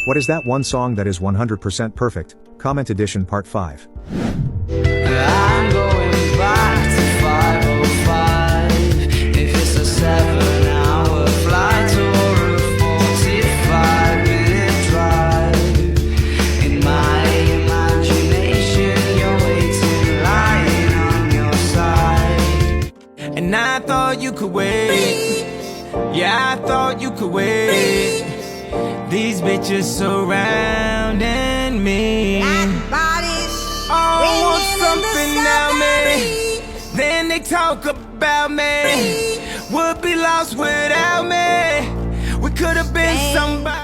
What is that one song that is 100% perfect? Comment edition part 5. I'm going back to 505. If it's a 7-hour flight or a 45-minute drive, in my imagination you're waiting, lying on your side. And I thought you could wait. Yeah, I thought you could wait. These bitches surrounding me. Oh, want something now, man. Then they talk about me. Would be lost without me. We could have been somebody.